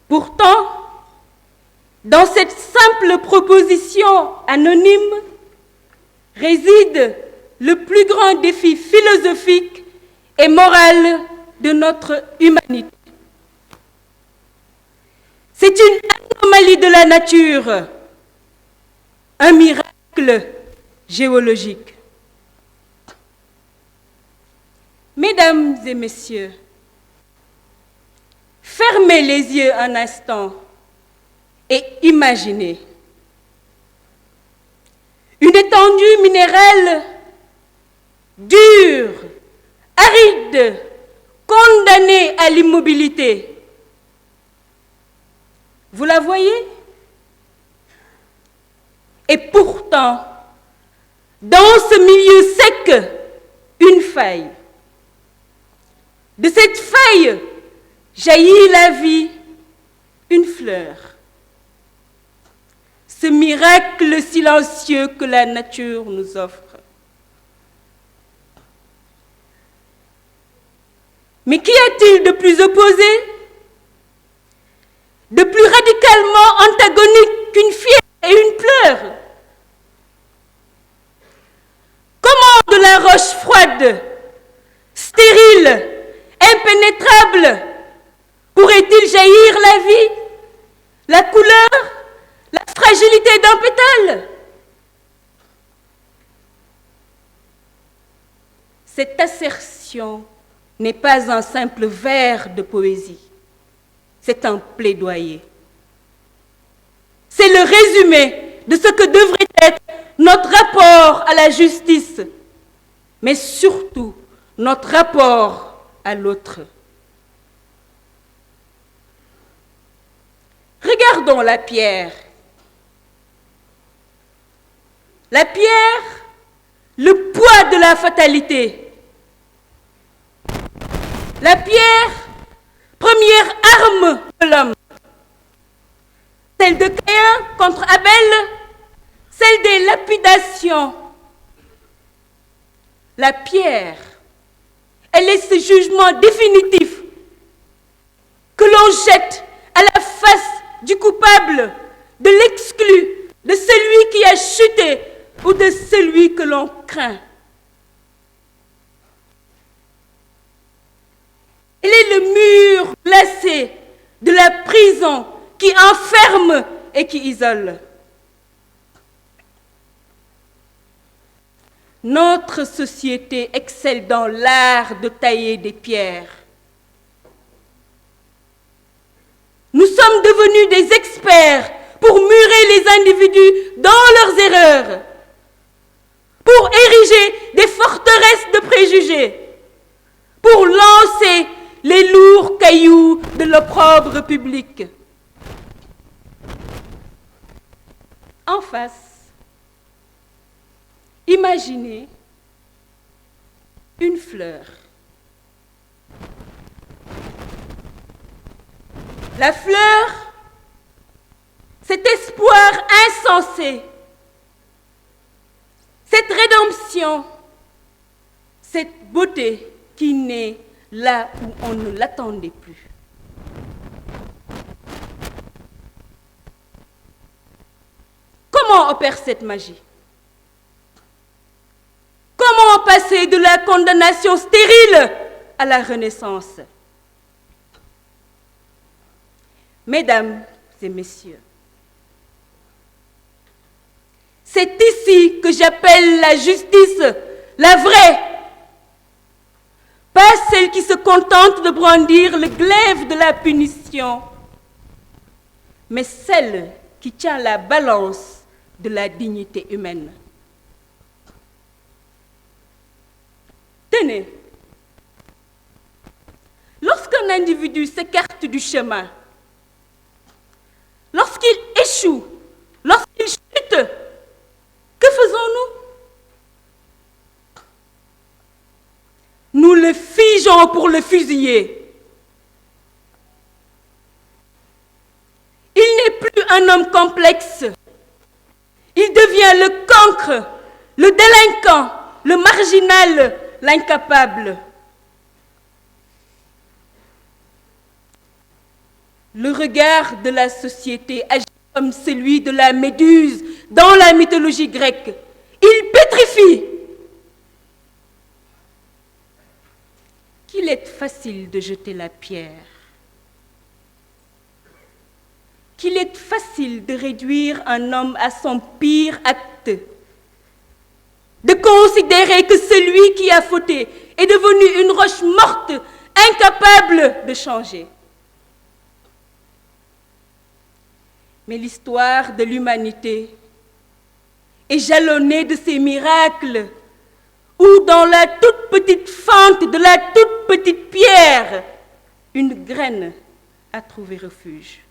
Pourtant, dans cette simple proposition anonyme réside le plus grand défi philosophique et moral de notre humanité. C'est une anomalie de la nature, un miracle géologique. Mesdames et messieurs, fermez les yeux un instant et imaginez une étendue minérale dure, aride, condamnée à l'immobilité. Vous la voyez? Et pourtant, dans ce milieu sec, une faille. De cette faille jaillit la vie, une fleur. Ce miracle silencieux que la nature nous offre. Mais qu'y a-t-il de plus opposé, de plus radicalement antagonique qu'une fièvre et une pleure? Comment de la roche froide, stérile, impénétrable, pourrait-il jaillir la vie, la couleur, la fragilité d'un pétale? Cette assertion n'est pas un simple vers de poésie, c'est un plaidoyer. C'est le résumé de ce que devrait être notre rapport à la justice, mais surtout notre rapport à l'autre. Regardons la pierre. La pierre, le poids de la fatalité. La pierre, première arme de l'homme. Celle de Caïn contre Abel, celle des lapidations. La pierre, elle est ce jugement définitif que l'on jette à la face du coupable, de l'exclu, de celui qui a chuté ou de celui que l'on craint. Elle est le mur glacé de la prison qui enferme et qui isole. Notre société excelle dans l'art de tailler des pierres. Nous sommes devenus des experts pour murer les individus dans leurs erreurs, pour ériger des forteresses de préjugés, pour lancer les lourds cailloux de l'opprobre public. En face, imaginez une fleur. La fleur, cet espoir insensé, cette rédemption, cette beauté qui naît là où on ne l'attendait plus. Comment opère cette magie? Comment passer de la condamnation stérile à la renaissance? Mesdames et messieurs, c'est ici que j'appelle la justice, la vraie, pas celle qui se contente de brandir le glaive de la punition, mais celle qui tient la balance de la dignité humaine. Tenez, lorsqu'un individu s'écarte du chemin, lorsqu'il échoue, lorsqu'il chute, que faisons-nous? Nous le figeons pour le fusiller. Il n'est plus un homme complexe. Il devient le cancre, le délinquant, le marginal, l'incapable. Le regard de la société agit comme celui de la Méduse dans la mythologie grecque. Il pétrifie. Qu'il est facile de jeter la pierre. Qu'il est facile de réduire un homme à son pire acte. De considérer que celui qui a fauté est devenu une roche morte, incapable de changer. Mais l'histoire de l'humanité est jalonnée de ces miracles où dans la toute petite fente de la toute petite pierre, une graine a trouvé refuge.